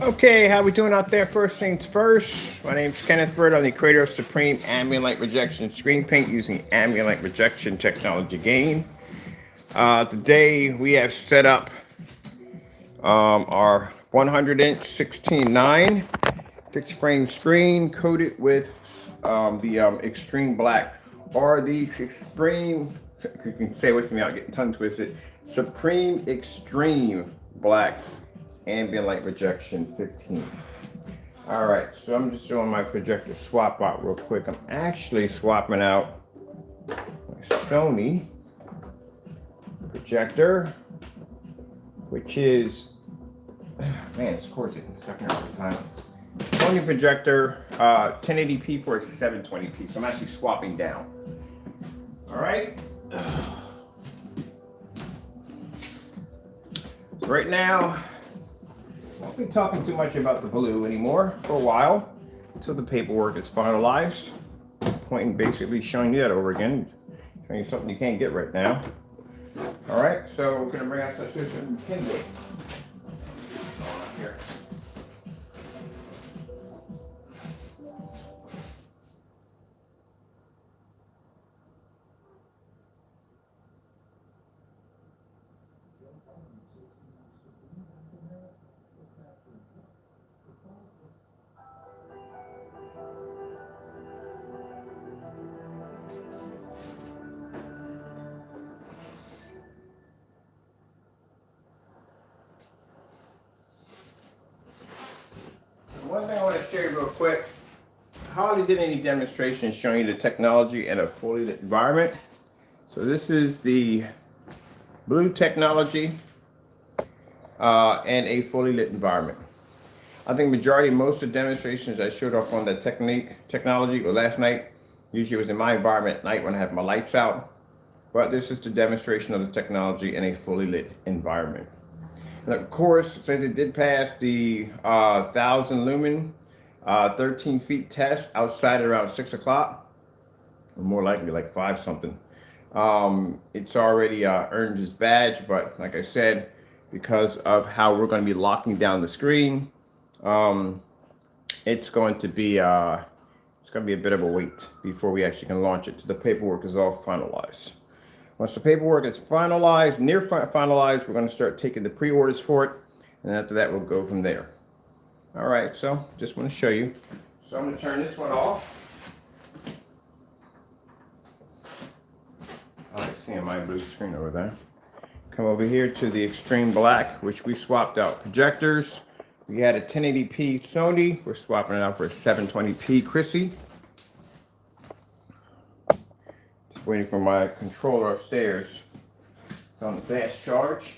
Okay, how we doing out there? First things first, my name's Kenneth Bird. I'm the creator of Supreme Ambient Light Rejection Screen Paint using Ambient Light Rejection Technology Gain. Today we have set up our 100-inch 16:9 fixed frame screen coated with the Extreme Black, or the Extreme, you can say it with me, I'll get tongue twisted, Supreme Extreme Black Ambient Light Rejection 15. All right, so I'm just doing my projector swap out real quick. I'm actually swapping out my Sony projector, which is, man, it's cord getting stuck here all the time. Sony projector, 1080p for a 720p. So I'm actually swapping down. All right. So right now, I won't be talking too much about the blue anymore for a while until the paperwork is finalized. Pointing, basically showing you that over again, showing you something you can't get right now. All right, so we're gonna bring out such as Kindle here. One thing I want to share real quick, I hardly did any demonstrations showing you the technology in a fully lit environment. So this is the blue technology in a fully lit environment. I think most of the demonstrations I showed off on the technology or last night, usually was in my environment at night when I have my lights out. But this is the demonstration of the technology in a fully lit environment. And of course, since it did pass the 1,000 lumen, 13 feet test outside at around 6 o'clock, or more likely like 5 something, it's already earned its badge. But like I said, because of how we're going to be locking down the screen, it's going to be a bit of a wait before we actually can launch it. The paperwork is all finalized. Once the paperwork is finalized, near finalized, we're going to start taking the pre-orders for it, and after that, we'll go from there. All right, so just want to show you. So I'm going to turn this one off. I see my blue screen over there. Come over here to the Extreme Black, which we swapped out projectors. We had a 1080p Sony. We're swapping it out for a 720p Chrissy. Waiting for my controller upstairs. It's on the fast charge.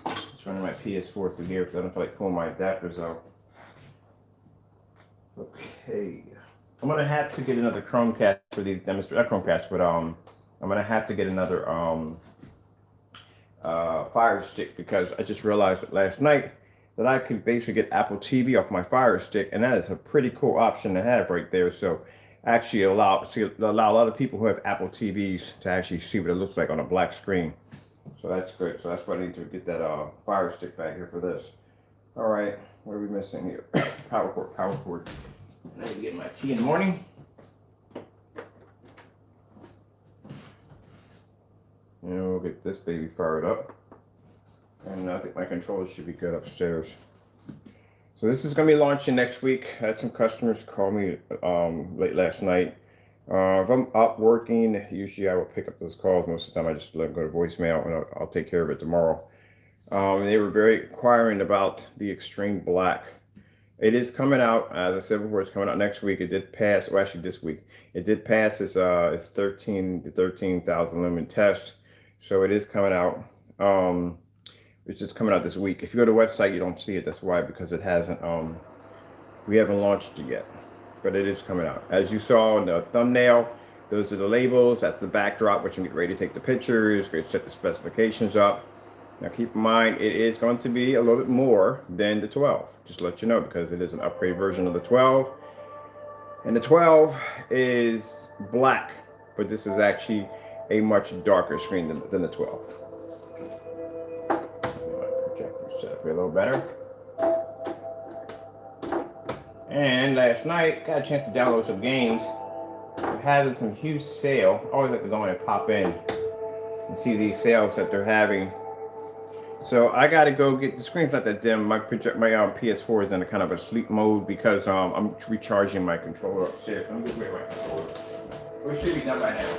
Just running my PS4 through here because I don't feel like pulling my adapters out. Okay. I'm gonna have to get another Chromecast for these demonstrations. Not Chromecast, but I'm gonna have to get another Fire Stick, because I just realized that last night that I could basically get Apple TV off my Fire Stick, and that is a pretty cool option to have right there. So actually allow a lot of people who have Apple TVs to actually see what it looks like on a black screen. So that's good. So that's why I need to get that Fire Stick back here for this. All right, what are we missing here? Power cord. I need to get my tea in the morning. And we'll get this baby fired up. And I think my controller should be good upstairs. So this is going to be launching next week. I had some customers call me late last night. If I'm up working, usually I will pick up those calls. Most of the time I just let them go to voicemail, and I'll take care of it tomorrow. They were very inquiring about the Extreme Black. It is coming out, as I said before, it's coming out next week. It did pass, well actually this week, it did pass its 13,000 lumen test. So it is coming out. It's just coming out this week. If you go to the website, you don't see it. That's why, because it hasn't, we haven't launched it yet, but it is coming out. As you saw in the thumbnail, those are the labels. That's the backdrop, which you get ready to take the pictures, get set the specifications up. Now keep in mind, it is going to be a little bit more than the 12, just to let you know, because it is an upgraded version of the 12. And the 12 is black, but this is actually a much darker screen than the 12. Projector set up here a little better. And last night, got a chance to download some games. They're having some huge sale. I always like to go in and pop in and see these sales that they're having. So I gotta go get, the screen's not that dim. My PS4 is in a kind of a sleep mode because I'm recharging my controller upstairs. Let me just wait my controller. It should be done by now.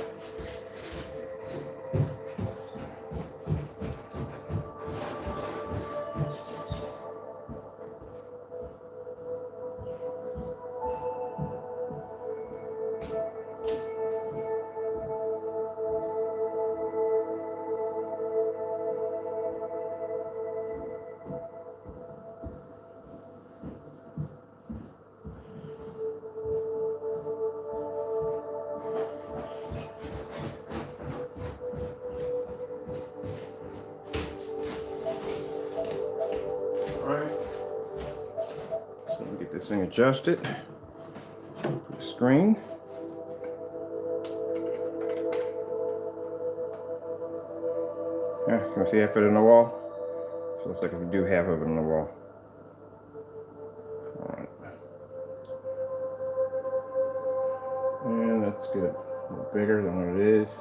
Alright, so let me get this thing adjusted for the screen. Yeah, you can see half of it on the wall. So it looks like we do half of it on the wall. Alright. And that's good. A little bigger than what it is.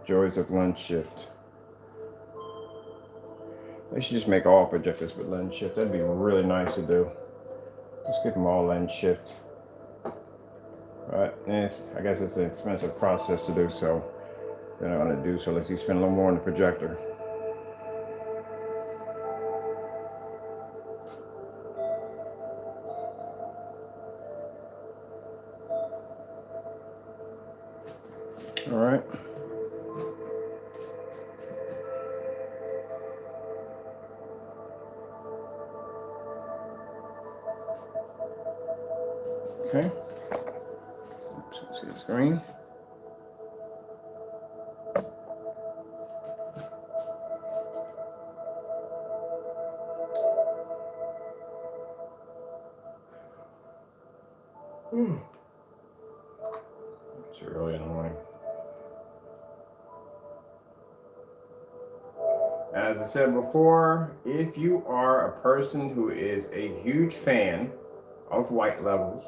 Joys of lens shift. They should just make all projectors with lens shift. That'd be really nice to do. Just give them all lens shift. But I guess it's an expensive process to do, so they're not going to do so unless you spend a little more on the projector. All right. Okay. Oops, see the screen. It's early in the morning. As I said before, if you are a person who is a huge fan of white levels,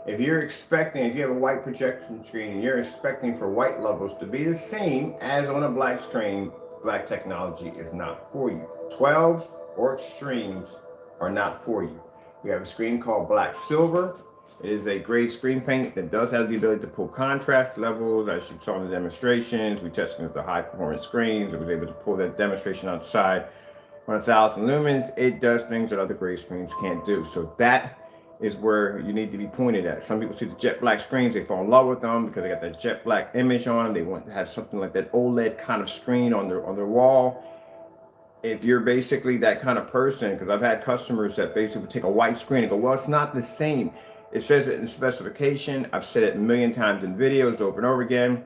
if you have a white projection screen and you're expecting for white levels to be the same as on a black screen, black technology is not for you. 12s or extremes are not for you. We have a screen called Black Silver. It is a great screen paint that does have the ability to pull contrast levels. As you saw in the demonstrations, we tested with the high performance screens. It was able to pull that demonstration outside on 1,000 lumens. It does things that other gray screens can't do. So that is where you need to be pointed at. Some people see the jet black screens, they fall in love with them because they got that jet black image on them. They want to have something like that OLED kind of screen on their wall. If you're basically that kind of person, because I've had customers that basically would take a white screen and go, well, it's not the same. It says it in the specification. I've said it a million times in videos over and over again.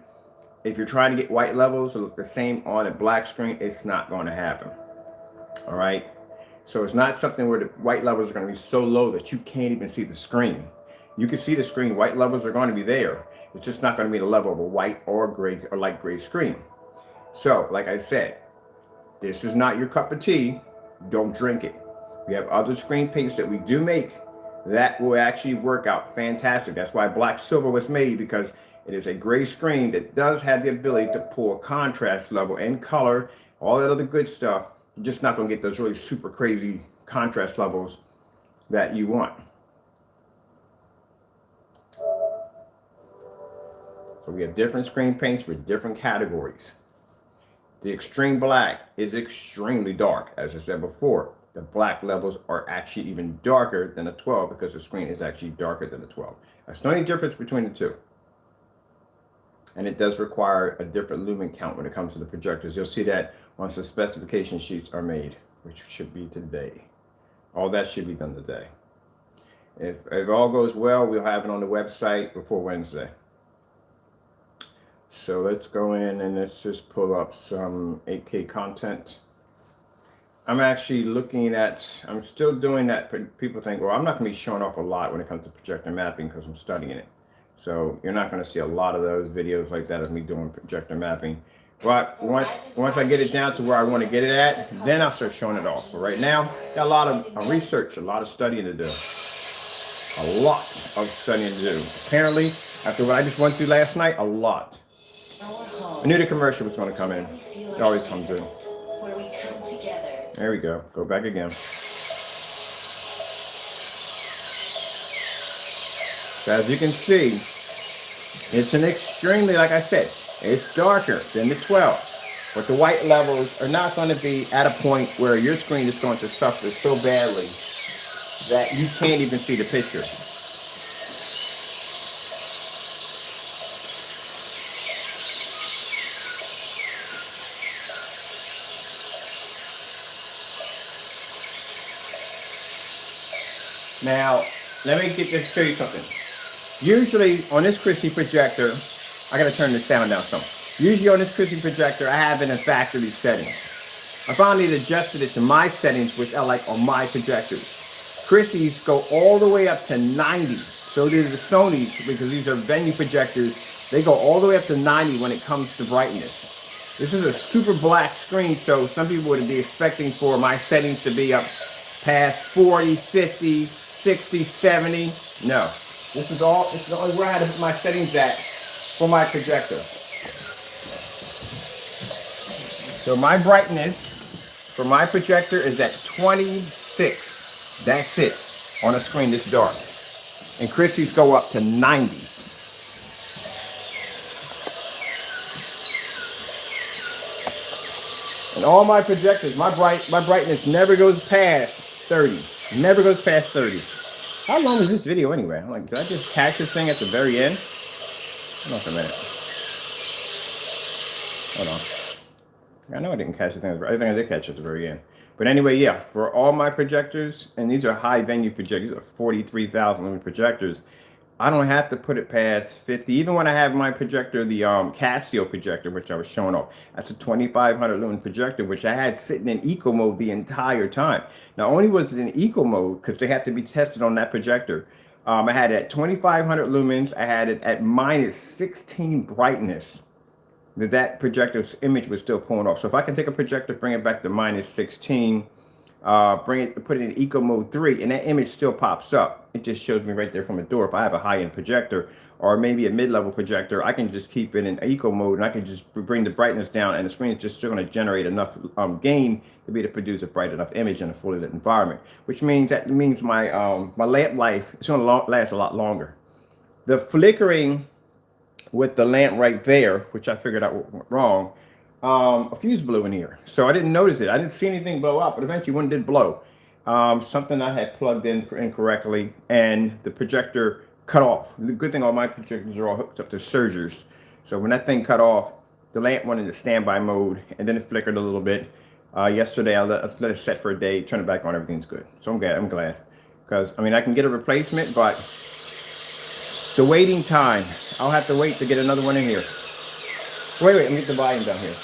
If you're trying to get white levels to look the same on a black screen, it's not going to happen. All right. So it's not something where the white levels are going to be so low that you can't even see the screen. You can see the screen. White levels are going to be there. It's just not going to be the level of a white or gray or light gray screen. So, like I said, this is not your cup of tea. Don't drink it. We have other screen paints that we do make that will actually work out fantastic. That's why Black Silver was made, because it is a gray screen that does have the ability to pull a contrast level and color, all that other good stuff. You're just not going to get those really super crazy contrast levels that you want. So we have different screen paints for different categories. The extreme black is extremely dark. As I said before, the black levels are actually even darker than the 12 because the screen is actually darker than the 12. That's the only difference between the two. And it does require a different lumen count when it comes to the projectors. You'll see that once the specification sheets are made, which should be today. All that should be done today. If all goes well, we'll have it on the website before Wednesday. So let's go in and let's just pull up some 8K content. I'm actually looking at, I'm still doing that. People think, well, I'm not going to be showing off a lot when it comes to projector mapping because I'm studying it. So you're not going to see a lot of those videos like that of me doing projector mapping. But once I get it down to where I want to get it at, then I'll start showing it off. But right now, got a lot of research, a lot of studying to do. A lot of studying to do. Apparently, after what I just went through last night, a lot. I knew the commercial was going to come in. It always comes in. There we go. Go back again. So as you can see, it's an extremely, like I said, it's darker than the 12. But the white levels are not going to be at a point where your screen is going to suffer so badly that you can't even see the picture. Now, let me show you something. Usually on this Christie projector, I gotta turn the sound down some. Usually on this Christie projector, I have it in factory settings. I finally adjusted it to my settings, which I like on my projectors. Christie's go all the way up to 90. So do the Sony's, because these are venue projectors. They go all the way up to 90 when it comes to brightness. This is a super black screen, so some people would be expecting for my settings to be up past 40, 50, 60, 70. No. This is the only where I had to put my settings at for my projector. So my brightness for my projector is at 26. That's it on a screen this dark. And Christie's go up to 90. And all my projectors, my brightness never goes past 30. Never goes past 30. How long is this video anyway? I'm like, did I just catch this thing at the very end? Hold on for a minute. Hold on. I know I didn't catch the thing. I think I did catch it at the very end. But anyway, yeah, for all my projectors, and these are high venue projectors, these are 43,000 lumen projectors, I don't have to put it past 50. Even when I have my projector, the Casio projector, which I was showing off, that's a 2,500 lumen projector, which I had sitting in eco mode the entire time. Not only was it in eco mode, because they have to be tested on that projector, I had it at 2,500 lumens. I had it at minus 16 brightness. That projector's image was still pulling off. So if I can take a projector, bring it back to minus 16, put it in eco mode 3, and that image still pops up. It just shows me right there from the door. If I have a high-end projector or maybe a mid-level projector, I can just keep it in eco mode, and I can just bring the brightness down, and the screen is just still going to generate enough gain to be able to produce a bright enough image in a fully lit environment. Which means my my lamp life is going to last a lot longer. The flickering with the lamp right there, which I figured out went wrong, a fuse blew in here. So I didn't notice it. I didn't see anything blow up, but eventually one did blow. Something I had plugged in incorrectly, and the projector cut off. The good thing, all my projectors are all hooked up to surgers. So when that thing cut off, the lamp went into standby mode, and then it flickered a little bit. Yesterday, I let it set for a day, turn it back on, everything's good. So I'm glad. Because, I mean, I can get a replacement, but the waiting time, I'll have to wait to get another one in here. Wait, let me get the volume down here.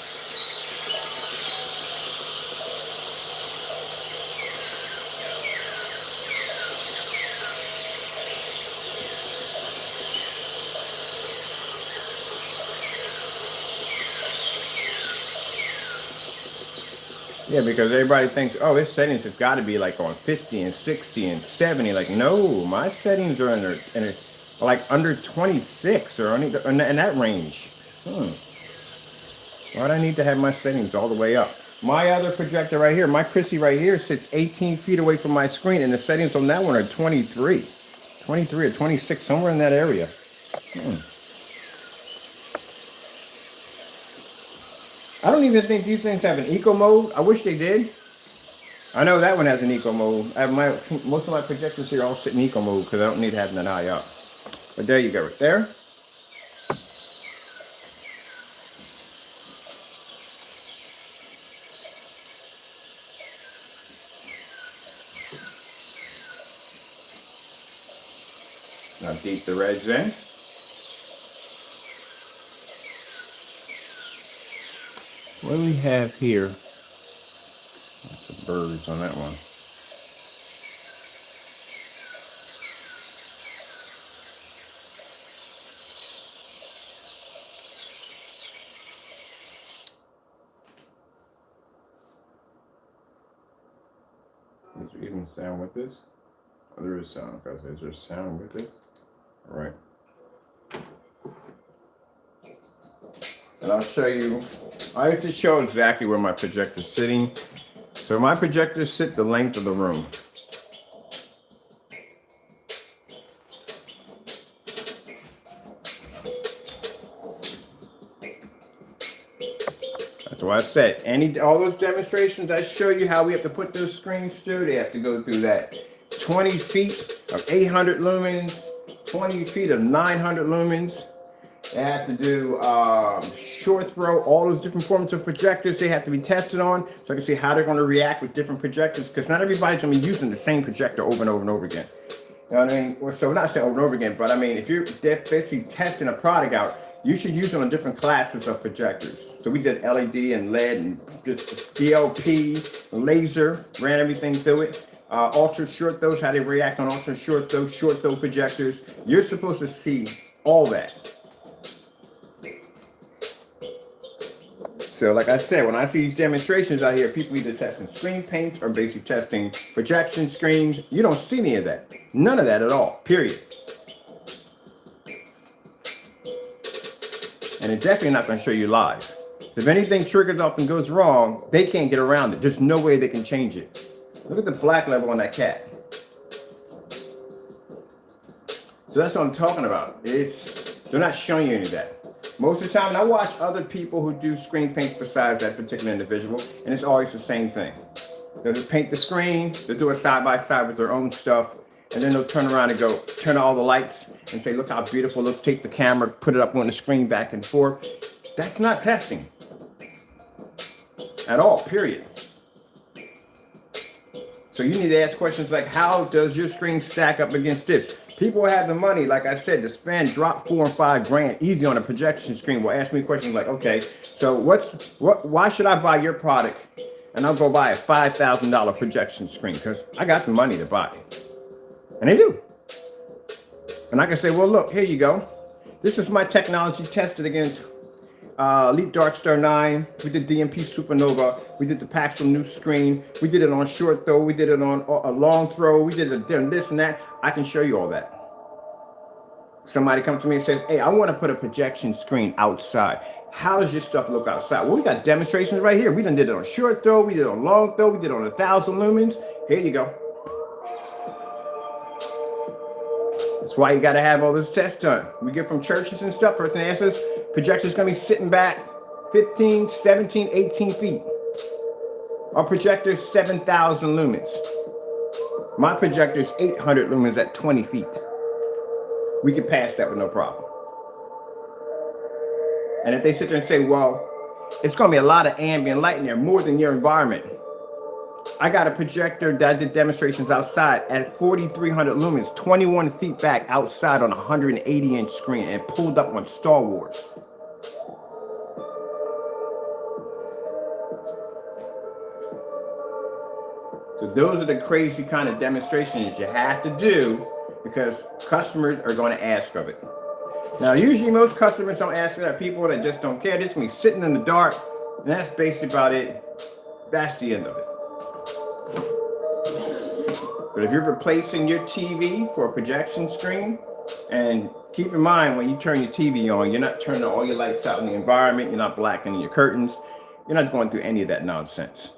Yeah, because everybody thinks, oh, his settings have got to be like on 50 and 60 and 70. Like, no, my settings are in like under 26 or in that range. Why do I need to have my settings all the way up? My other projector right here, my Christie right here, sits 18 feet away from my screen, and the settings on that one are 23 or 26, somewhere in that area. I don't even think these things have an eco mode. I wish they did. I know that one has an eco mode. I have most of my projectors here all sit in eco mode because I don't need having an eye up. But there you go, right there. Now deep the reds in. What do we have here? Lots of birds on that one. Is there even sound with this? Oh, there is sound. Okay, is there sound with this? All right. And I'll show you. I have to show exactly where my projector's sitting. So my projectors sit the length of the room. That's why I said all those demonstrations I show you how we have to put those screens through, they have to go through that 20 feet of 800 lumens, 20 feet of 900 lumens. They have to do short throw, all those different forms of projectors they have to be tested on, so I can see how they're going to react with different projectors, because not everybody's going to be using the same projector over and over and over again. You know what I mean? So not saying over and over again, but I mean, if you're basically testing a product out, you should use them on different classes of projectors. So we did LED and LED and DLP, laser, ran everything through it. Ultra short throws, how they react on ultra short throw projectors. You're supposed to see all that. So like I said, when I see these demonstrations out here, people either testing screen paint or basically testing projection screens. You don't see any of that. None of that at all, period. And it's definitely not going to show you live. If anything triggers off and goes wrong, they can't get around it. There's no way they can change it. Look at the black level on that cat. So that's what I'm talking about. They're not showing you any of that. Most of the time, I watch other people who do screen paints besides that particular individual, and it's always the same thing. They'll paint the screen, they'll do it side by side with their own stuff, and then they'll turn around and go, turn on all the lights and say, look how beautiful, let's take the camera, put it up on the screen back and forth. That's not testing at all, period. So you need to ask questions like, how does your screen stack up against this? People have the money, like I said, to spend, drop $4 and $5 grand easy on a projection screen will ask me questions like, okay, so why should I buy your product and I'll go buy a $5,000 projection screen? Because I got the money to buy it. And they do. And I can say, well, look, here you go. This is my technology tested against Elite Darkstar 9. We did DMP Supernova. We did the Paxil new screen. We did it on short throw. We did it on a long throw. We did it on this and that. I can show you all that. Somebody comes to me and says, hey, I want to put a projection screen outside. How does your stuff look outside? Well, we got demonstrations right here. We done did it on short throw. We did it on long throw. We did it on 1,000 lumens. Here you go. That's why you got to have all this tests done. We get from churches and stuff. Person asks us, projector's going to be sitting back 15, 17, 18 feet. Our projector, 7,000 lumens. My projector is 800 lumens at 20 feet. We can pass that with no problem. And if they sit there and say, well, it's going to be a lot of ambient light in there, more than your environment. I got a projector that did demonstrations outside at 4,300 lumens, 21 feet back outside on a 180-inch screen and pulled up on Star Wars. So those are the crazy kind of demonstrations you have to do because customers are going to ask of it. Now, usually most customers don't ask that. People that just don't care. They're just going to be sitting in the dark, and that's basically about it. That's the end of it. But if you're replacing your TV for a projection screen, and keep in mind when you turn your TV on, you're not turning all your lights out in the environment, you're not blackening your curtains, you're not going through any of that nonsense.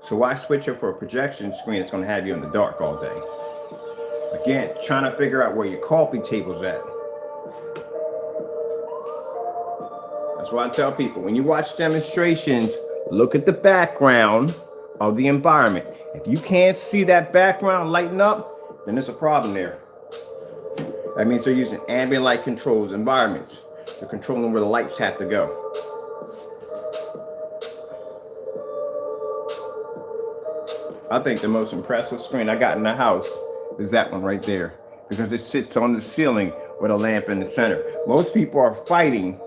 So why switch up for a projection screen that's going to have you in the dark all day? Again, trying to figure out where your coffee table's at. That's why I tell people, when you watch demonstrations, look at the background of the environment. If you can't see that background lighting up, then there's a problem there. That means they're using ambient light controlled environments. They're controlling where the lights have to go. I think the most impressive screen I got in the house is that one right there, because it sits on the ceiling with a lamp in the center. Most people are fighting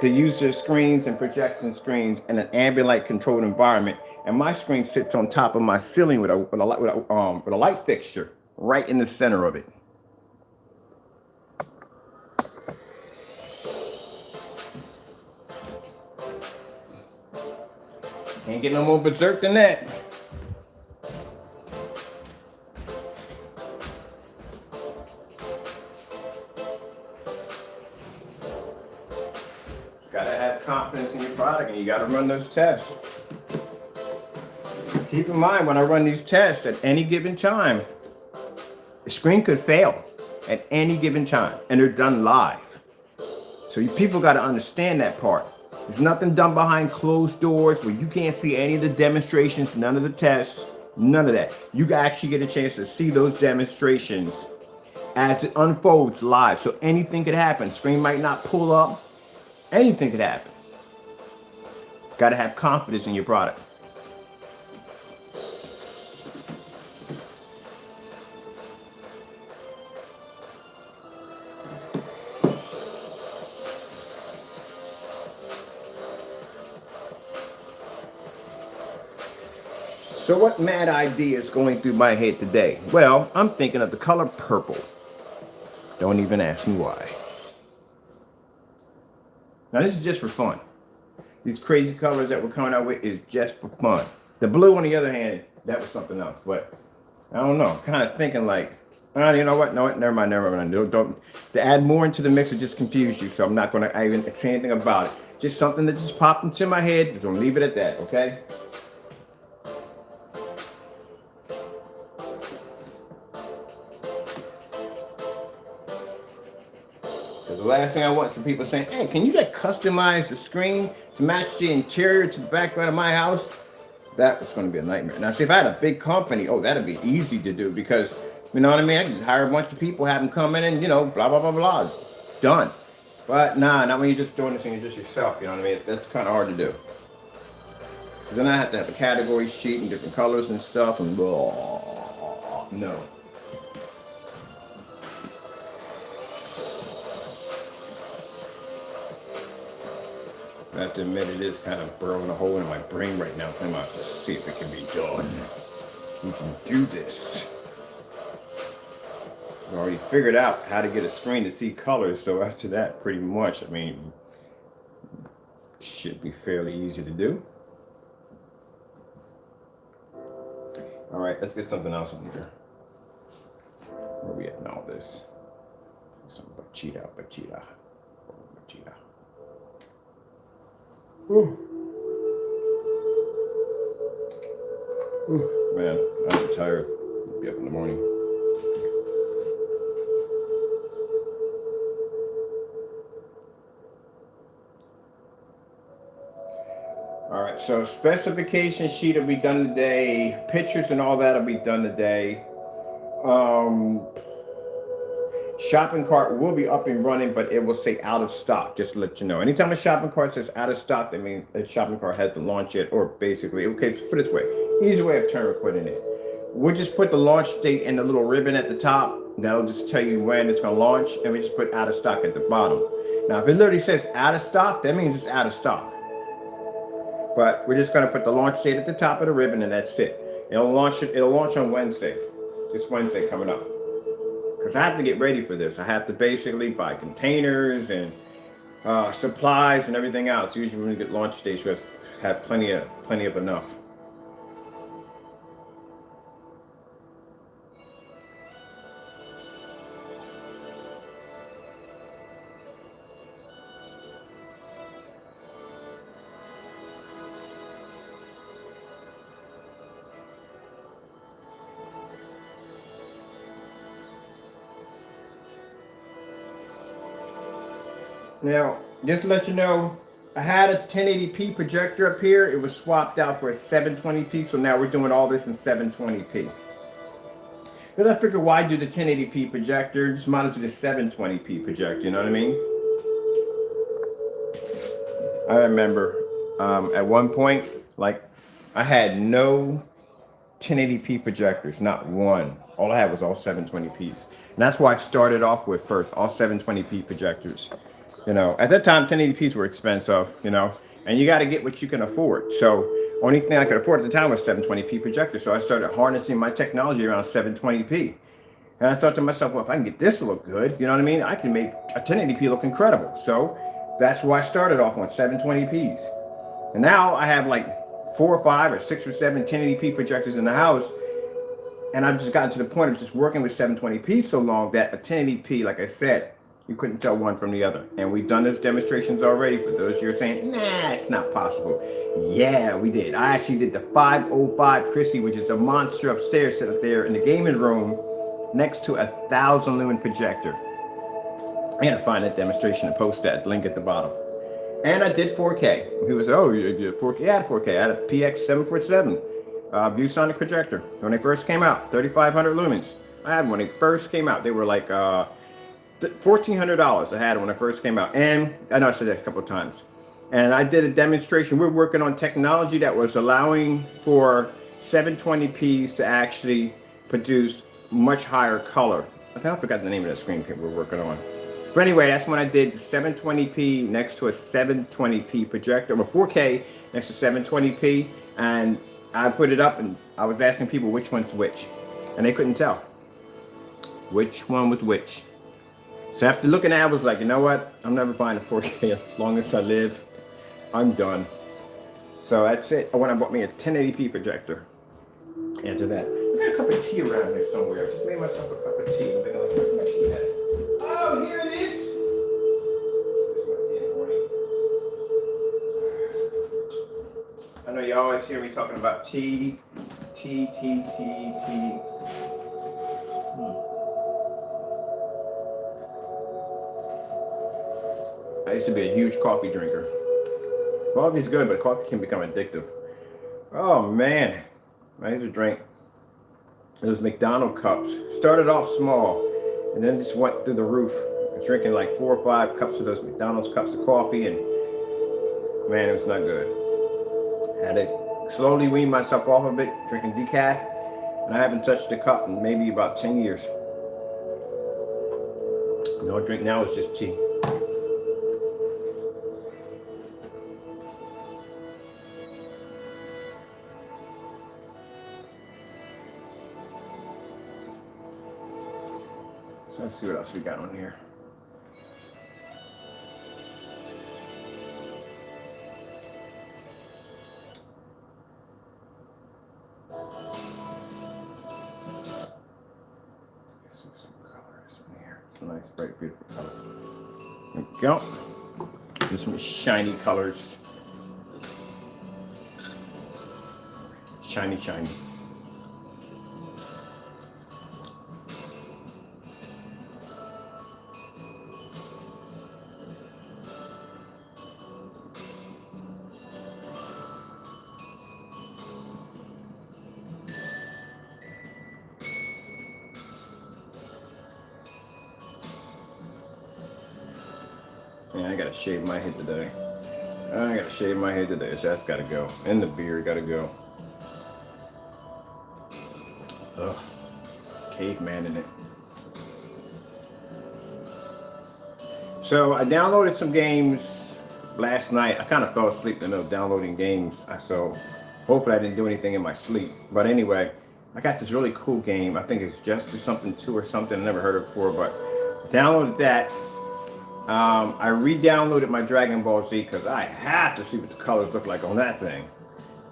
to use their screens and projection screens in an ambient light controlled environment, and my screen sits on top of my ceiling with a light fixture right in the center of it. Can't get no more berserk than that. you got to run those tests. Keep in mind, when I run these tests at any given time, the screen could fail at any given time, and they're done live. So you people got to understand that part. There's nothing done behind closed doors where you can't see any of the demonstrations, none of the tests, none of that. You can actually get a chance to see those demonstrations as it unfolds live. So anything could happen. Screen might not pull up. Anything could happen. Got to have confidence in your product. So what mad idea is going through my head today? Well, I'm thinking of the color purple. Don't even ask me why. Now this is just for fun. These crazy colors that we're coming out with is just for fun. The blue, on the other hand, that was something else. But I don't know. Kind of thinking like, you know what? No, never mind. Don't to add more into the mix, it just confused you. So I'm not going to even say anything about it. Just something that just popped into my head. Just gonna leave it at that. Okay. The last thing I want is for people saying, hey, can you like customize the screen to match the interior to the background of my house? That was going to be a nightmare. Now, see, if I had a big company, oh, that'd be easy to do because, you know what I mean? I could hire a bunch of people, have them come in and, you know, blah, blah, blah, blah. Done. But nah, not when you're just doing this and you're just yourself, you know what I mean? That's kind of hard to do. Then I have to have a category sheet and different colors and stuff and blah, no. I have to admit, it is kind of burrowing a hole in my brain right now. I'm about to see if it can be done. We can do this. I already figured out how to get a screen to see colors, so after that, pretty much, I mean, should be fairly easy to do. All right, let's get something else in here. Where are we at in all this? Something about Bachita. Ooh, man, I'm tired. I'll be up in the morning. All right, so specification sheet will be done today. Pictures and all that will be done today. Shopping cart will be up and running, but it will say out of stock, just to let you know. Anytime a shopping cart says out of stock, that means the shopping cart has to launch it, or basically, okay, put it this way, easy way of term putting it. We'll just put the launch date in the little ribbon at the top. That'll just tell you when it's going to launch, and we just put out of stock at the bottom. Now, if it literally says out of stock, that means it's out of stock. But we're just going to put the launch date at the top of the ribbon, and that's it. It'll launch on Wednesday. This Wednesday coming up. Because I have to get ready for this. I have to basically buy containers and supplies and everything else. Usually when we get launch dates, we have plenty of enough. Now, just to let you know, I had a 1080p projector up here. It was swapped out for a 720p, so now we're doing all this in 720p. Because I figured, why do the 1080p projector? Just might as well do the 720p projector, you know what I mean? I remember at one point, like, I had no 1080p projectors, not one. All I had was all 720p's. And that's why I started off with first, all 720p projectors. You know, at that time, 1080p's were expensive, you know, and you got to get what you can afford. So only thing I could afford at the time was 720p projector. So I started harnessing my technology around 720p. And I thought to myself, well, if I can get this to look good, you know what I mean? I can make a 1080p look incredible. So that's why I started off on 720p's. And now I have like 4 or 5 or 6 or 7 1080p projectors in the house. And I've just gotten to the point of just working with 720p so long that a 1080p, like I said, You couldn't tell one from the other. And we've done those demonstrations already. For those you're saying, nah, it's not possible. Yeah, we did. I actually did the 505 Chrissy, which is a monster upstairs, set up there in the gaming room next to a 1,000 lumen projector. I gotta find that demonstration and post that link at the bottom. And I did 4K. He was, oh, you did 4K? Yeah, I had 4K. I had a PX747 ViewSonic projector when they first came out, 3,500 lumens. I had them when they first came out. They were like $1,400. I had them when I first came out. And I know I said that a couple of times. And I did a demonstration. We're working on technology that was allowing for 720p's to actually produce much higher color. I think I forgot the name of that screen we're working on. But anyway, that's when I did 720p next to a 720p projector, or 4K next to 720p, and I put it up and I was asking people which one's which, and they couldn't tell which one was which. So after looking at it, I was like, you know what? I'm never buying a 4K as long as I live. I'm done. So that's it. I went and bought me a 1080p projector. After that, I got a cup of tea around here somewhere. I just made myself a cup of tea. I'm like, where's my tea at? Oh, here it is. I know you always hear me talking about tea. I used to be a huge coffee drinker. Coffee's good, but coffee can become addictive. Oh man, I used to drink those McDonald's cups. Started off small, and then just went through the roof. Drinking like 4 or 5 cups of those McDonald's cups of coffee, and man, it was not good. Had to slowly wean myself off of it, drinking decaf, and I haven't touched a cup in maybe about 10 years. And all I drink now is just tea. So let's see what else we got on here. Nice, bright, beautiful color. There we go. There's some shiny colors. Shiny, shiny. Yeah, I gotta shave my head today. So that's gotta go. And the beard gotta go. Ugh. Caveman in it. So I downloaded some games last night. I kind of fell asleep in the middle of downloading games. So hopefully I didn't do anything in my sleep. But anyway, I got this really cool game. I think it's Justice something 2 or something. I never heard of it before, but downloaded that. I re-downloaded my Dragon Ball Z because I have to see what the colors look like on that thing.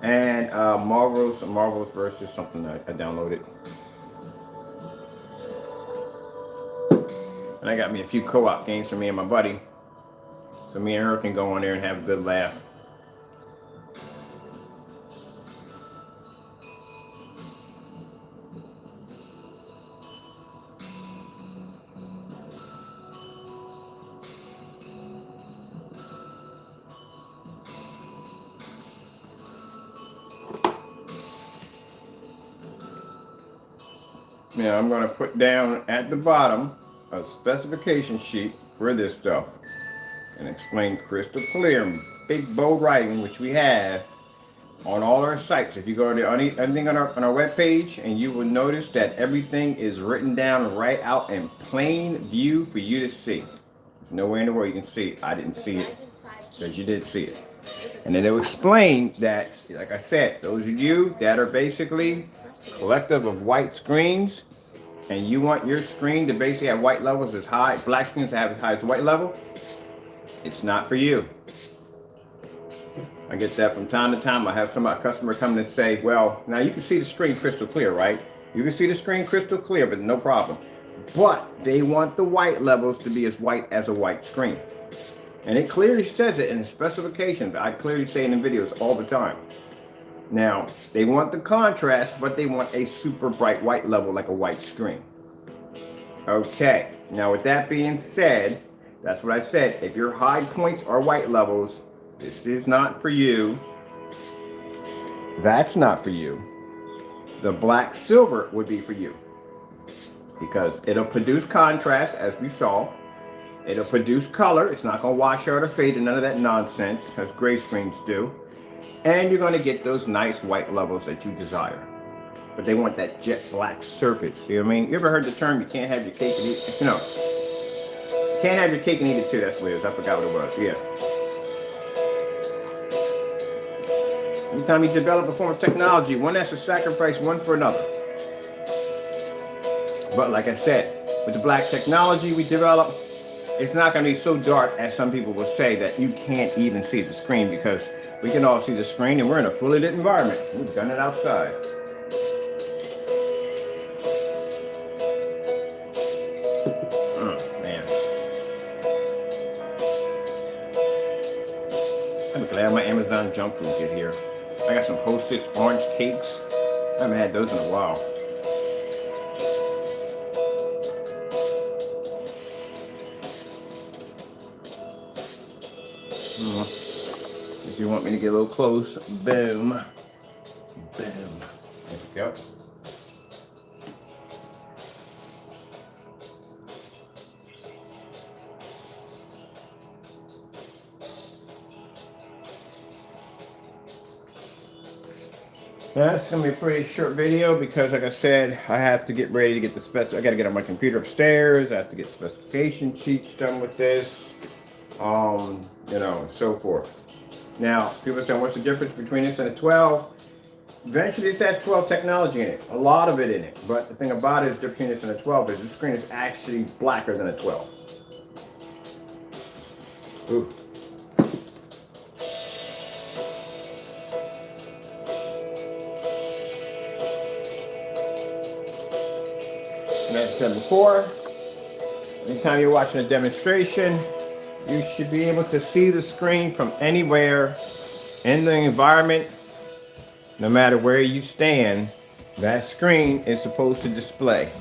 And Marvel's versus something that I downloaded. And I got me a few co-op games for me and my buddy. So me and her can go on there and have a good laugh. Now I'm going to put down at the bottom a specification sheet for this stuff and explain crystal clear in big bold writing, which we have on all our sites. If you go to anything on our webpage, and you will notice that everything is written down right out in plain view for you to see. There's nowhere in the world you can see it. I didn't see it, because you did see it. And then they'll explain that, like I said, those of you that are basically collective of white screens, and you want your screen to basically have white levels as high, black screens to have as high as white level, it's not for you. I get that from time to time. I have some customer come and say, well, now you can see the screen crystal clear, right? You can see the screen crystal clear, but no problem. but they want the white levels to be as white as a white screen. And it clearly says it in the specifications. I clearly say it in videos all the time. Now, they want the contrast, but they want a super bright white level like a white screen. Okay, now with that being said, that's what I said. If your high points are white levels, this is not for you. That's not for you. The black silver would be for you, because it'll produce contrast, as we saw. It'll produce color. It's not going to wash out or fade and none of that nonsense as gray screens do. And you're going to get those nice white levels that you desire. But they want that jet black surface. You know what I mean? You ever heard the term, you can't have your cake and eat it? You know, you can't have your cake and eat it too. That's what it is. I forgot what it was. Yeah. Anytime you develop a form of technology, one has to sacrifice one for another. But like I said, with the black technology we develop, it's not going to be so dark as some people will say that you can't even see the screen, because we can all see the screen and we're in a fully lit environment. We've done it outside. Man. I'm glad my Amazon junk food get here. I got some Hostess orange cakes. I haven't had those in a while. If you want me to get a little close, boom, boom. There we go. Now, it's going to be a pretty short video because, like I said, I have to get ready to get the I got to get on my computer upstairs. I have to get specification sheets done with this, you know, and so forth. Now, people are saying, what's the difference between this and a 12? Eventually, this has 12 technology in it, a lot of it in it. But the thing about it is, between this and a 12 is the screen is actually blacker than a 12. Ooh. And as I said before, anytime you're watching a demonstration, you should be able to see the screen from anywhere in the environment. No matter where you stand, that screen is supposed to display.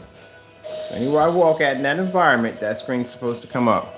Anywhere I walk at in that environment, that screen's supposed to come up.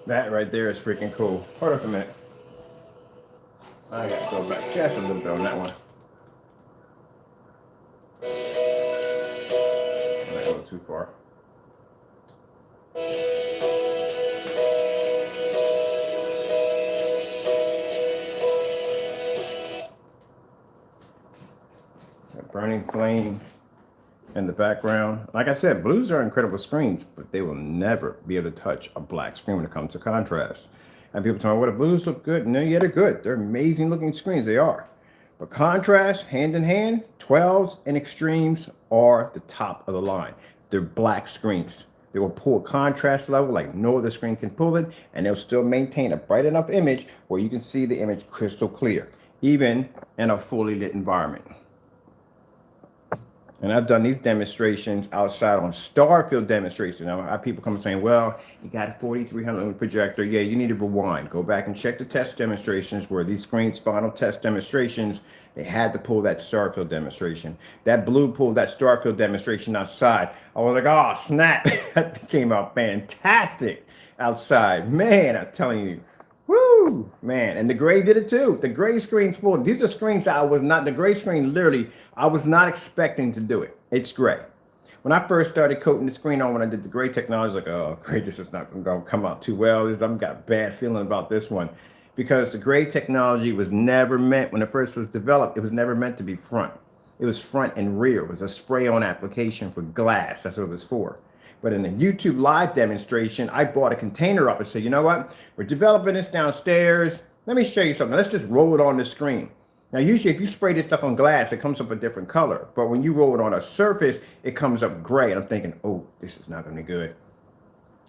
That right there is freaking cool. Hold on for a minute. I gotta go back just a little bit on that one. I might go too far. That burning flame in the background. Like I said, blues are incredible screens, but they will never be able to touch a black screen when it comes to contrast. And people tell me, well, the blues look good. No, yeah, they're good. They're amazing looking screens. They are. But contrast, hand in hand, 12s and extremes are the top of the line. They're black screens. They will pull a contrast level like no other screen can pull it, and they'll still maintain a bright enough image where you can see the image crystal clear, even in a fully lit environment. And I've done these demonstrations outside on Starfield demonstrations. Now, I have people come saying, well, you got a 4300 projector. Yeah, you need to rewind. Go back and check the test demonstrations where these screens, final test demonstrations, they had to pull that Starfield demonstration. That blue pulled that Starfield demonstration outside. I was like, oh, snap. That came out fantastic outside. Man, I'm telling you. Woo, man. And the gray did it too. The gray screen's pulled. These are screens that I was not, the gray screen literally, I was not expecting to do it. It's gray. When I first started coating the screen on when I did the gray technology, I was like, oh, great, this is not going to come out too well. I've got a bad feeling about this one. Because the gray technology was never meant, when it first was developed, it was never meant to be front. It was front and rear. It was a spray-on application for glass. That's what it was for. But in the YouTube live demonstration, I bought a container up and said, you know what? We're developing this downstairs. Let me show you something. Let's just roll it on the screen. Now, usually if you spray this stuff on glass, it comes up a different color. But when you roll it on a surface, it comes up gray. And I'm thinking, oh, this is not going to be good.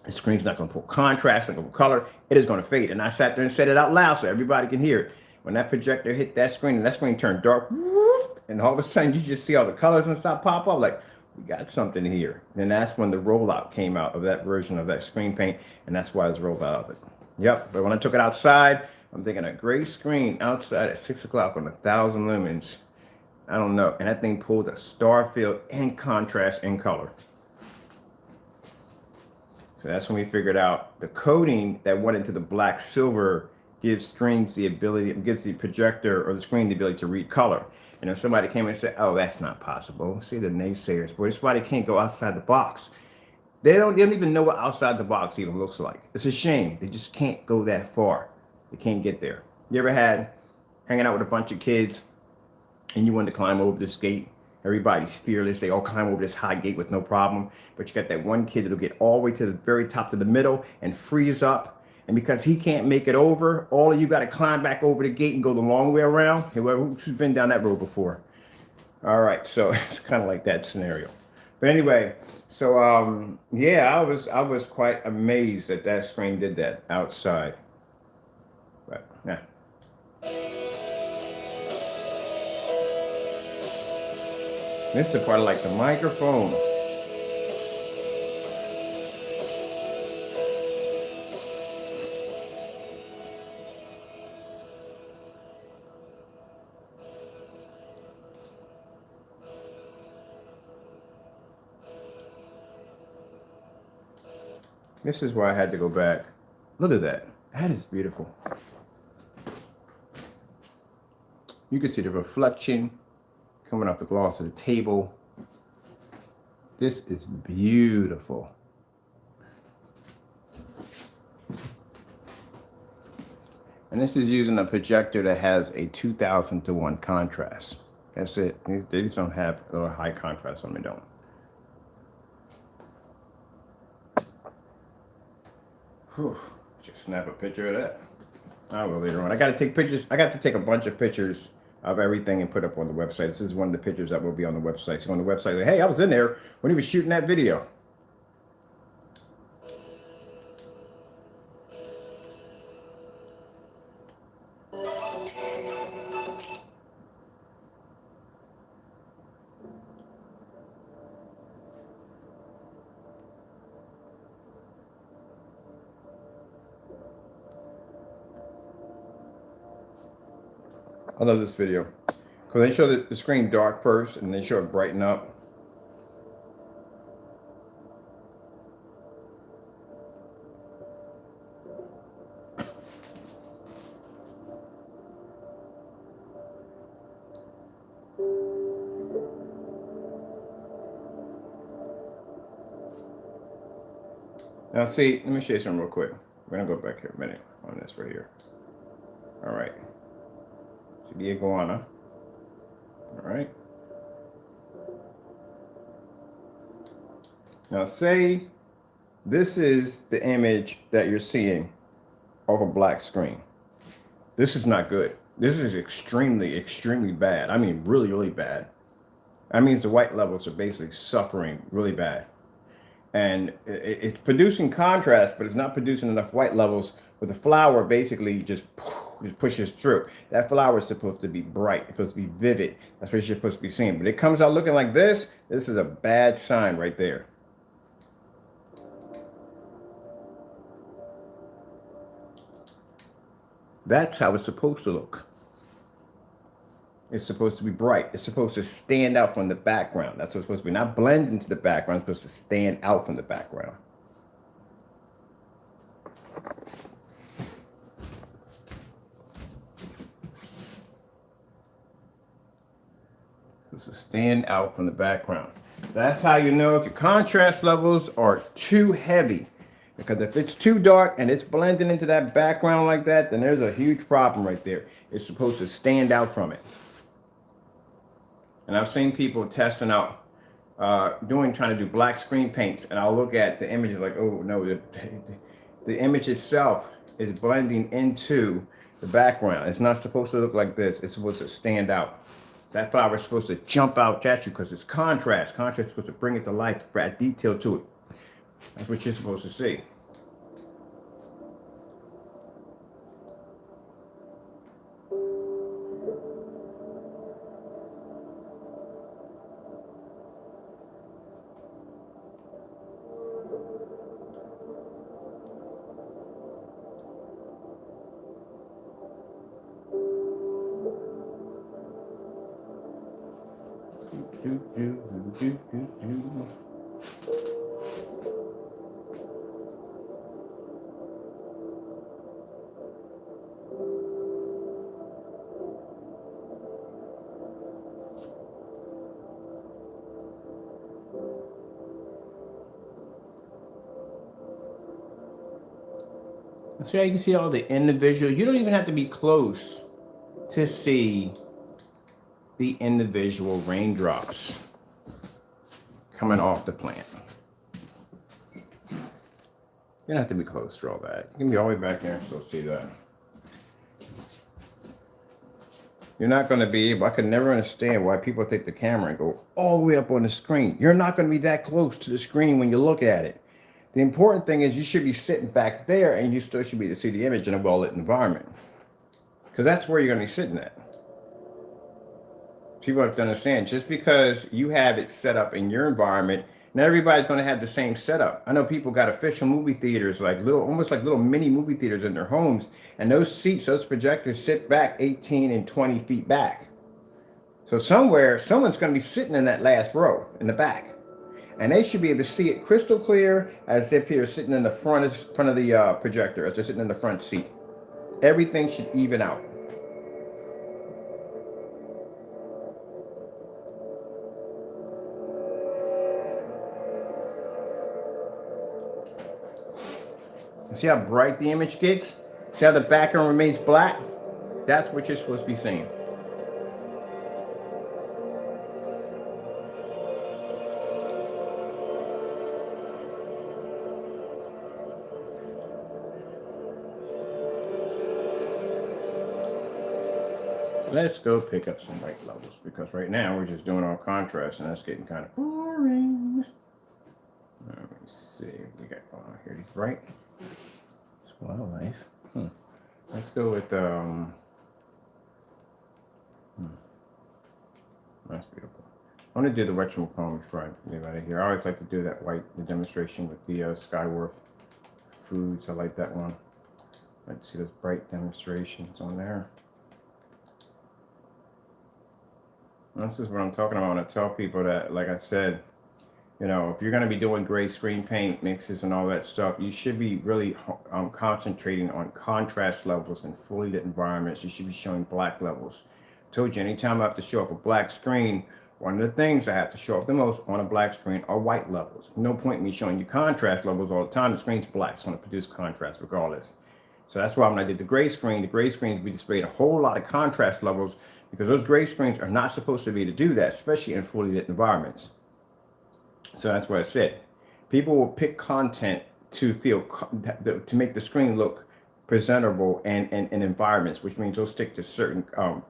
The screen's not going to pull contrast, not going to pull color. It is going to fade. And I sat there and said it out loud so everybody can hear it. When that projector hit that screen and that screen turned dark, and all of a sudden you just see all the colors and stuff pop up, like, we got something here. And that's when the rollout came out of that version of that screen paint. And that's why it's rolled out of it. Yep. But when I took it outside, I'm thinking a gray screen outside at 6 o'clock on 1,000 lumens. I don't know. And that thing pulled a star field in contrast in color. So that's when we figured out the coating that went into the black silver gives screens the ability, gives the projector or the screen the ability to read color. And if somebody came and said, oh, that's not possible. See the naysayers, boy, this body can't go outside the box. They don't even know what outside the box even looks like. It's a shame. They just can't go that far. They can't get there. You ever had hanging out with a bunch of kids and you wanted to climb over this gate? Everybody's fearless. They all climb over this high gate with no problem. But you got that one kid that'll get all the way to the very top to the middle and freeze up. And because he can't make it over, all of you got to climb back over the gate and go the long way around. Who's been down that road before? All right, so it's kind of like that scenario. But anyway, so yeah, I was quite amazed that that screen did that outside. But yeah. This is the part I like, the microphone. This is why I had to go back. Look at that. That is beautiful. You can see the reflection coming off the gloss of the table. This is beautiful. And this is using a projector that has a 2000-to-1 contrast. That's it. These don't have a high contrast on them, don't. Whew. Just snap a picture of that. I will later on. I got to take pictures. I got to take a bunch of pictures of everything and put up on the website. This is one of the pictures that will be on the website. So on the website, like, hey, I was in there when he was shooting that video. I love this video because they show the screen dark first and they show it brighten up. Now see, let me show you something real quick. We're gonna go back here a minute on this right here. All right. The iguana. All right. Now say this is the image that you're seeing of a black screen. This is not good. This is extremely, extremely bad. I mean, really, really bad. That means the white levels are basically suffering really bad. And it's producing contrast, but it's not producing enough white levels where the flower basically just pushes through. That flower is supposed to be bright. It's supposed to be vivid. That's what you're supposed to be seeing. But it comes out looking like this. This is a bad sign right there. That's how it's supposed to look. It's supposed to be bright. It's supposed to stand out from the background. That's what it's supposed to be. Not blend into the background. It's supposed to stand out from the background. It's supposed to stand out from the background. That's how you know if your contrast levels are too heavy. Because if it's too dark and it's blending into that background like that, then there's a huge problem right there. It's supposed to stand out from it. And I've seen people testing out, trying to do black screen paints, and I'll look at the images like, oh no, the image itself is blending into the background. It's not supposed to look like this. It's supposed to stand out. That flower is supposed to jump out at you because it's contrast. Contrast is supposed to bring it to life, add detail to it. That's what you're supposed to see. See how you can see all the individual. You don't even have to be close to see the individual raindrops coming off the plant. You don't have to be close for all that. You can be all the way back there and still see that. You're not going to be able, I could never understand why people take the camera and go all the way up on the screen. You're not going to be that close to the screen when you look at it. The important thing is you should be sitting back there and you still should be able to see the image in a well-lit environment. Because that's where you're going to be sitting at. People have to understand, just because you have it set up in your environment, not everybody's going to have the same setup. I know people got official movie theaters, like almost like little mini movie theaters in their homes. And those seats, those projectors sit back 18 and 20 feet back. So somewhere, someone's going to be sitting in that last row in the back. And they should be able to see it crystal clear as if they're sitting in the front of the projector, as they're sitting in the front seat. Everything should even out. See how bright the image gets? See how the background remains black? That's what you're supposed to be seeing. Let's go pick up some light levels, because right now we're just doing all contrast and that's getting kind of boring. Let me see what we got going on here. These bright. It's wildlife. Let's go with that's beautiful. I want to do the whatchamacallit before I leave out of here. I always like to do that the demonstration with the Skyworth foods. I like that one. I like to see those bright demonstrations on there. This is what I'm talking about when I tell people that, like I said, you know, if you're going to be doing gray screen paint mixes and all that stuff, you should be really concentrating on contrast levels in fully lit environments. You should be showing black levels. I told you, anytime I have to show up a black screen, one of the things I have to show up the most on a black screen are white levels. No point in me showing you contrast levels all the time. The screen's black. It's going to produce contrast regardless. So that's why when I did the gray screens we displayed a whole lot of contrast levels, because those gray screens are not supposed to be to do that, especially in fully lit environments. So that's what I said. People will pick content to to make the screen look presentable and environments, which means they'll stick to certain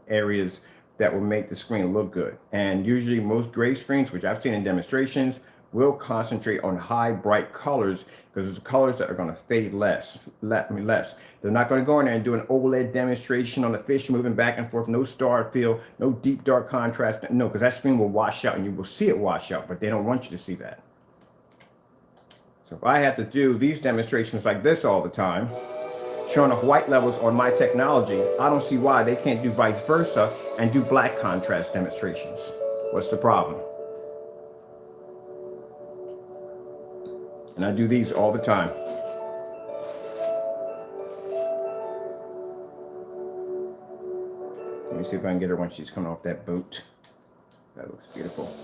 areas that will make the screen look good. And usually most gray screens, which I've seen in demonstrations, will concentrate on high bright colors, because it's colors that are going to fade less. They're not going to go in there and do an OLED demonstration on the fish moving back and forth, no star feel, no deep dark contrast. No, because that screen will wash out and you will see it wash out, but they don't want you to see that. So if I have to do these demonstrations like this all the time, showing off white levels on my technology, I don't see why they can't do vice versa and do black contrast demonstrations. What's the problem? And I do these all the time. Let me see if I can get her when she's coming off that boat. That looks beautiful.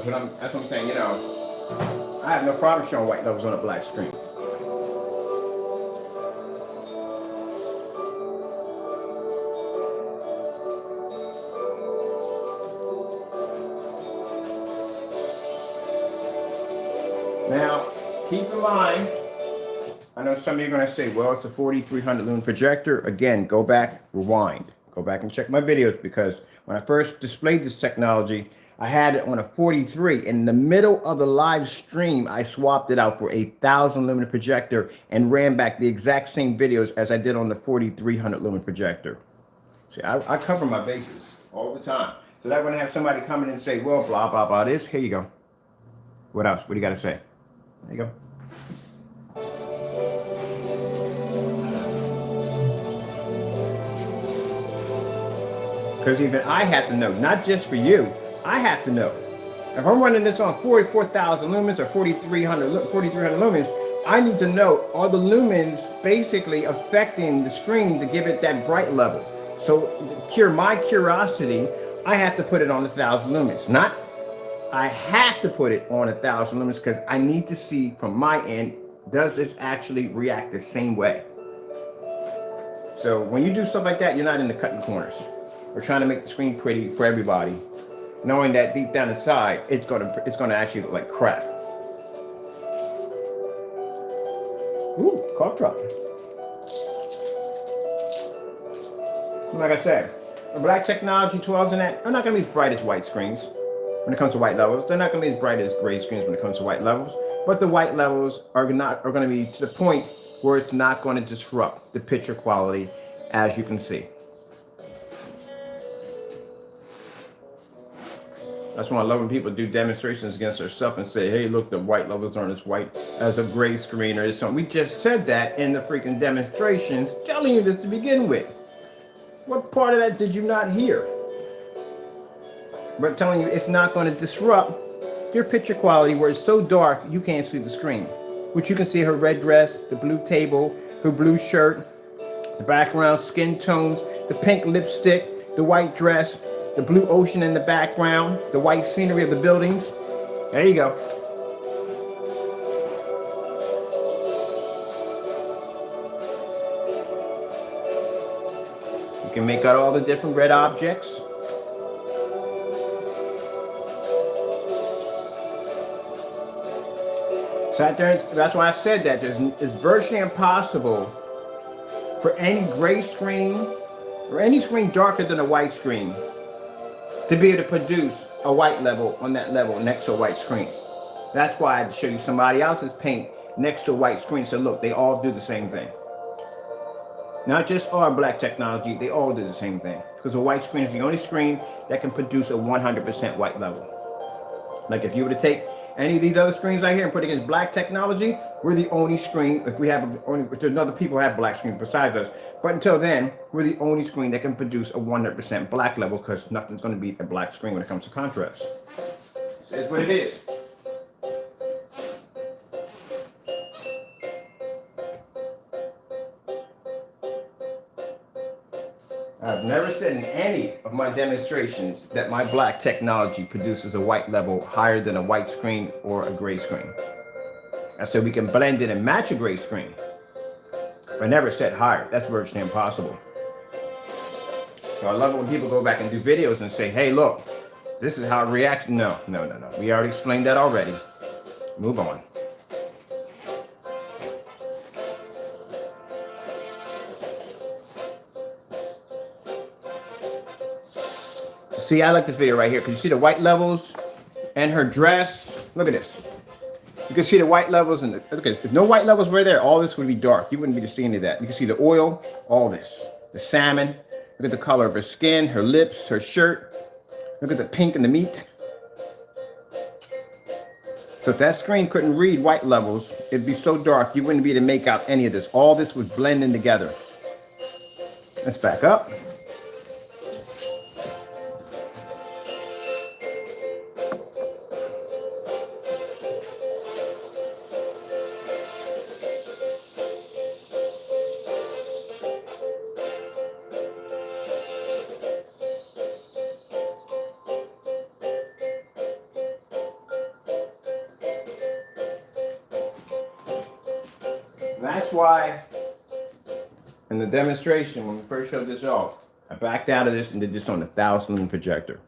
That's what I'm saying, you know. I have no problem showing white levels on a black screen. Now, keep in mind, I know some of you are going to say, well, it's a 4300 lumen projector. Again, go back, rewind. Go back and check my videos, because when I first displayed this technology, I had it on a 43. In the middle of the live stream, I swapped it out for a 1000 lumen projector and ran back the exact same videos as I did on the 4300 lumen projector. See, I cover my bases all the time. So that when I have somebody come in and say, well, blah, blah, blah, this, here you go. What else? What do you got to say? There you go. Because even I have to know, not just for you, I have to know. If I'm running this on 44,000 lumens or 4,300 lumens, I need to know, are the lumens basically affecting the screen to give it that bright level? So to cure my curiosity, I have to put it on 1,000 lumens. Not, I have to put it on 1,000 lumens because I need to see from my end, does this actually react the same way? So when you do stuff like that, you're not into cutting corners. We're trying to make the screen pretty for everybody, knowing that deep down inside, it's gonna actually look like crap. Ooh, cough drop. Like I said, the black technology 12s and that are not gonna be as bright as white screens when it comes to white levels. They're not gonna be as bright as gray screens when it comes to white levels. But the white levels are gonna be to the point where it's not going to disrupt the picture quality, as you can see. That's why I love when people do demonstrations against their stuff and say, hey, look, the white levels aren't as white as a gray screen or something. We just said that in the freaking demonstrations, telling you this to begin with. What part of that did you not hear? But telling you it's not going to disrupt your picture quality where it's so dark you can't see the screen. Which you can see her red dress, the blue table, her blue shirt, the background skin tones, the pink lipstick, the white dress, the blue ocean in the background, the white scenery of the buildings. There you go. You can make out all the different red objects. So that's why I said that it's virtually impossible for any gray screen or any screen darker than a white screen to be able to produce a white level on that level next to a white screen. That's why I had to show you somebody else's paint next to a white screen. So look, they all do the same thing. Not just our black technology, they all do the same thing. Because a white screen is the only screen that can produce a 100% white level. Like if you were to take any of these other screens right here and put it against black technology, we're the only screen, if there's other people who have black screens besides us, but until then, we're the only screen that can produce a 100% black level, because nothing's going to beat a black screen when it comes to contrast. It's what it is. I've never said in any of my demonstrations that my black technology produces a white level higher than a white screen or a gray screen. I said we can blend it and match a gray screen. I never said higher. That's virtually impossible. So I love it when people go back and do videos and say, hey, look, this is how it reacts. No. We already explained that already. Move on. See, I like this video right here because you see the white levels and her dress. Look at this. You can see the white levels and look at, if no white levels were there, all this would be dark. You wouldn't be able to see any of that. You can see the oil, all this, the salmon. Look at the color of her skin, her lips, her shirt. Look at the pink and the meat. So if that screen couldn't read white levels, it'd be so dark you wouldn't be able to make out any of this. All this was blending together. Let's back up. And that's why in the demonstration, when we first showed this off, I backed out of this and did this on a 1,000 lumen projector.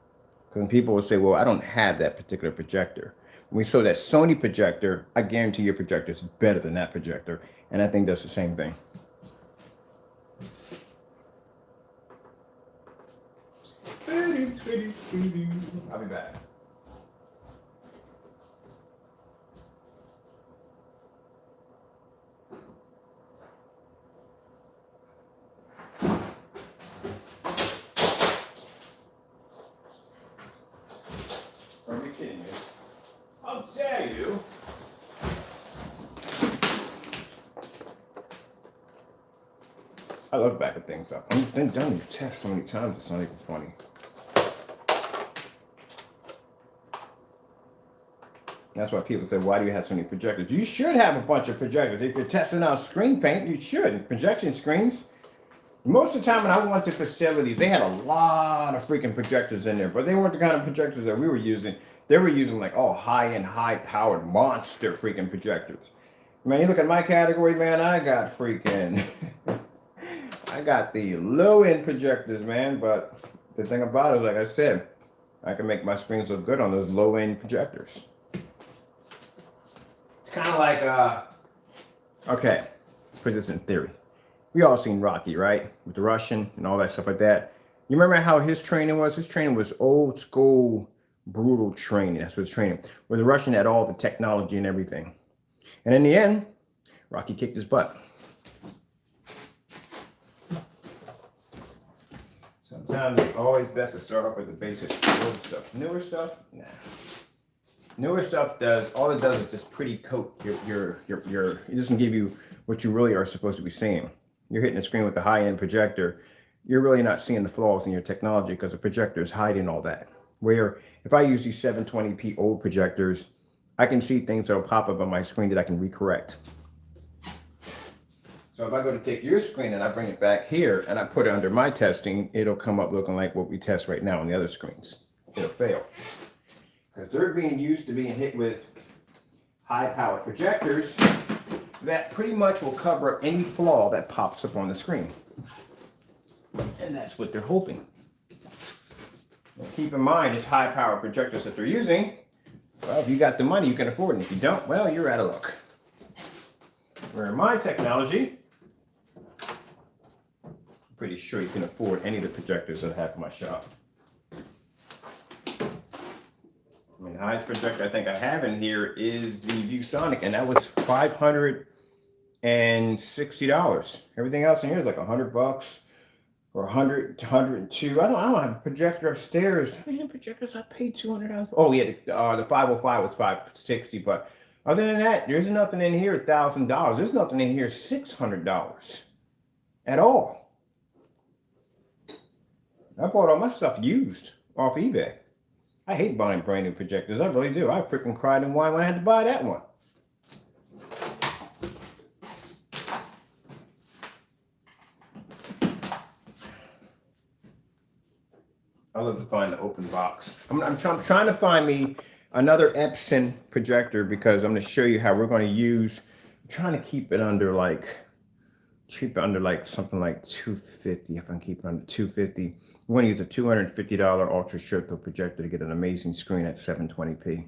Because people will say, well, I don't have that particular projector. When we show that Sony projector, I guarantee your projector is better than that projector. And I think does the same thing. I'll be back. Are you kidding me? How dare you? I look back at things up. I've been done these tests so many times, it's not even funny. That's why people say, why do you have so many projectors? You should have a bunch of projectors. If you're testing out screen paint, you should. Projection screens. Most of the time when I went to facilities, they had a lot of freaking projectors in there, but they weren't the kind of projectors that we were using. They were using like all high-end, high-powered monster freaking projectors. Man, you look at my category, man, I got freaking... I got the low-end projectors, man, but the thing about it, like I said, I can make my screens look good on those low-end projectors. It's kind of like, okay, put this in theory. We all seen Rocky, right? With the Russian and all that stuff like that. You remember how his training was? His training was old school, brutal training. That's what his training. Where the Russian had all the technology and everything. And in the end, Rocky kicked his butt. Sometimes it's always best to start off with the basic old stuff. Newer stuff, nah. Newer stuff does, all it does is just pretty coat it doesn't give you what you really are supposed to be seeing. You're hitting the screen with a high-end projector. You're really not seeing the flaws in your technology because the projector is hiding all that. Where if I use these 720p old projectors, I can see things that will pop up on my screen that I can recorrect. So if I go to take your screen and I bring it back here and I put it under my testing, it'll come up looking like what we test right now on the other screens. It'll fail. Because they're being used to being hit with high-powered projectors that pretty much will cover up any flaw that pops up on the screen. And that's what they're hoping. And keep in mind, it's high-powered projectors that they're using. Well, if you got the money, you can afford it. If you don't, well, you're out of luck. Where in my technology, I'm pretty sure you can afford any of the projectors that I have in my shop. I mean, the highest projector I think I have in here is the ViewSonic, and that was $560. Everything else in here is like $100 or 100 to 102. I don't have a projector upstairs. How many projectors I paid $200? Oh yeah, the 505 was $560, but other than that, there's nothing in here $1,000. There's nothing in here $600 at all. I bought all my stuff used off eBay. I hate buying brand new projectors. I really do. I freaking cried and whined when I had to buy that one. I love to find the open box. I'm trying to find me another Epson projector because I'm going to show you how we're going to use. I'm trying to keep it under like something like 250. If I can keep it under 250, we're going to use a $250 ultra short projector to get an amazing screen at 720p.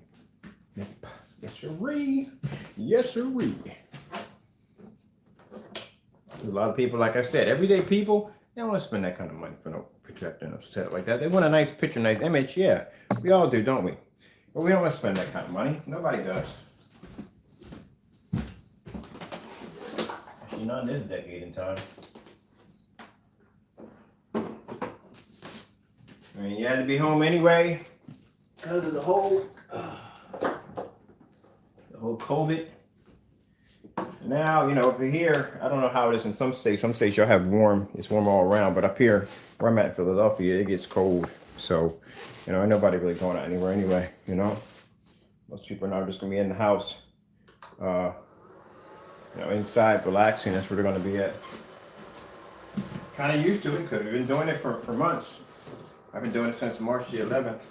Yep. Yes sirree. Yes sirree. A lot of people, like I said, everyday people, they don't want to spend that kind of money for no projector and a set like that. They want a nice picture, nice image. Yeah, we all do, don't we? But we don't want to spend that kind of money. Nobody does. Actually, not in this decade in time. I mean, you had to be home anyway because of the whole COVID. Now, you know, over here, I don't know how it is in some states. Some states you'll have warm, it's warm all around. But up here, where I'm at in Philadelphia, it gets cold. So, you know, ain't nobody really going out anywhere anyway, you know. Most people are now just going to be in the house, you know, inside, relaxing. That's where they're going to be at. Kind of used to it because we've been doing it for months. I've been doing it since March the 11th.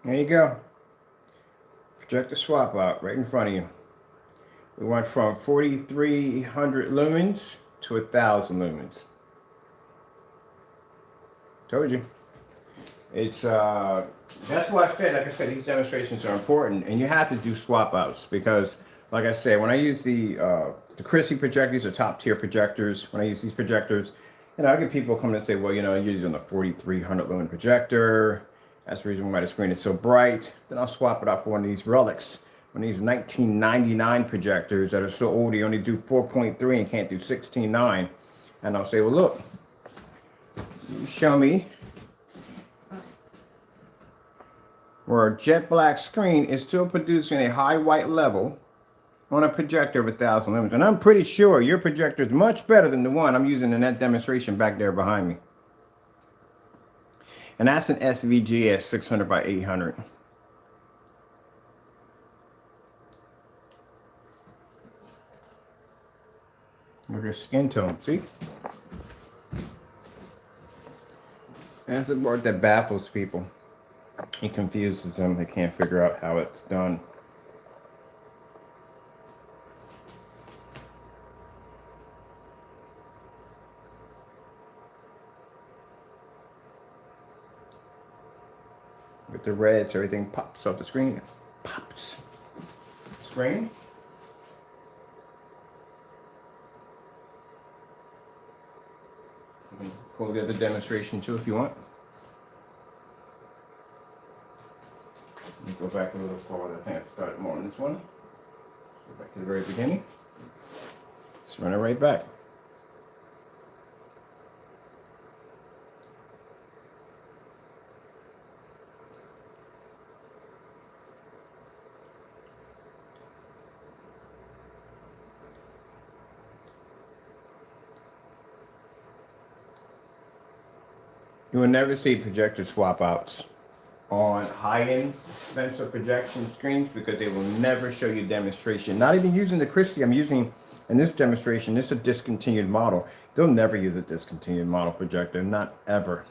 There you go. Projector swap out right in front of you. We went from 4,300 lumens to 1,000 lumens. Told you. It's that's why I said, like I said, these demonstrations are important, and you have to do swap outs because, like I said, when I use the Chrissy projectors or top tier projectors, when I use these projectors, you know, I get people coming and say, well, you know, you're using a 4,300 lumen projector. That's the reason why the screen is so bright. Then I'll swap it out for one of these relics, one of these 1999 projectors that are so old you only do 4.3 and can't do 16.9. And I'll say, well, look, you show me where a jet black screen is still producing a high white level on a projector of 1,000 lumens. And I'm pretty sure your projector is much better than the one I'm using in that demonstration back there behind me. And that's an SVGS 600 by 800. Look at your skin tone, see? That's the part that baffles people. It confuses them. They can't figure out how it's done. With the reds, everything pops off the screen. Pops. Screen. You can pull the other demonstration too if you want. Let me go back a little forward. I think I started more on this one. Go back to the very beginning. Just run it right back. You will never see projector swap outs on high-end expensive projection screens because they will never show you demonstration. Not even using the Christie I'm using in this demonstration. This is a discontinued model. They'll never use a discontinued model projector, not ever.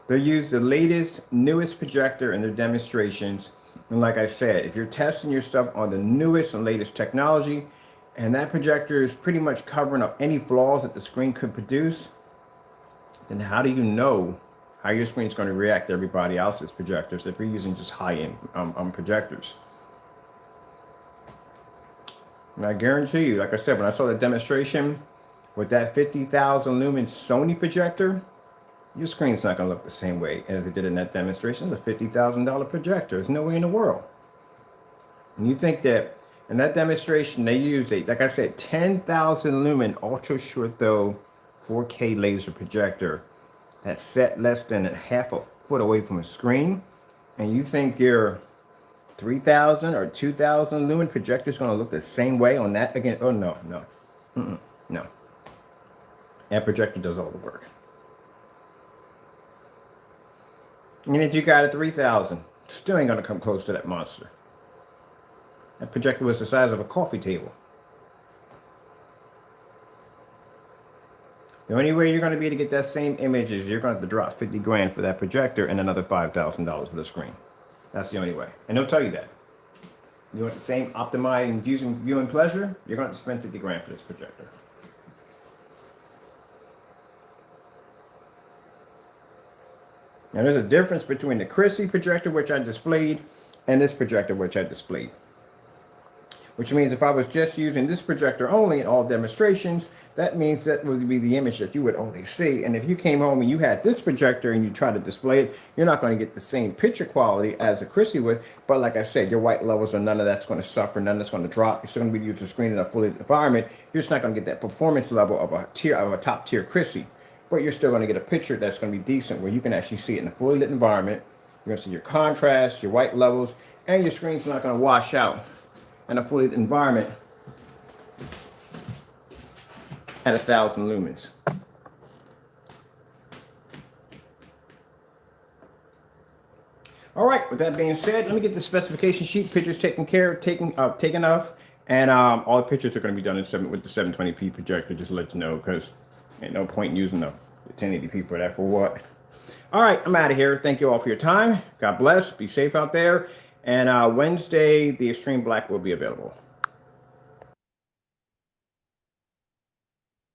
They'll use the latest, newest projector in their demonstrations. And like I said, if you're testing your stuff on the newest and latest technology, and that projector is pretty much covering up any flaws that the screen could produce, then how do you know how your screen's going to react to everybody else's projectors if you're using just high-end projectors? And I guarantee you, like I said, when I saw the demonstration with that 50,000 lumen Sony projector, your screen's not going to look the same way as it did in that demonstration. It's a $50,000 projector. There's no way in the world. And you think that in that demonstration they used a, like I said, 10,000 lumen ultra short throw 4K laser projector that's set less than a half a foot away from a screen, and you think your 3,000 or 2,000 lumen projector is going to look the same way on that again? Oh no, no, no. That projector does all the work. And if you got a 3,000, still ain't going to come close to that monster. That projector was the size of a coffee table. The only way you're going to be able to get that same image is you're going to have to drop 50 grand for that projector and another $5,000 for the screen. That's the only way. And they'll tell you that. You want the same optimized viewing pleasure, you're going to spend 50 grand for this projector. Now there's a difference between the Christie projector, which I displayed, and this projector, which I displayed. Which means if I was just using this projector only in all demonstrations, that means that would be the image that you would only see. And if you came home and you had this projector and you try to display it, you're not going to get the same picture quality as a Christie would. But like I said, your white levels are none of that's going to suffer, none that's going to drop. You're still going to be using the screen in a full environment. You're just not going to get that performance level of a top tier Christie. But you're still going to get a picture that's going to be decent where you can actually see it in a fully lit environment. You're going to see your contrast, your white levels, and your screen's not going to wash out in a fully lit environment at 1,000 lumens. All right, with that being said, let me get the specification sheet, pictures taken of, and all the pictures are going to be done in with the 720p projector, just to let you know, because ain't no point in using the 1080p for that. For what? All right, I'm out of here. Thank you all for your time. God bless. Be safe out there. And Wednesday, the Extreme Black will be available.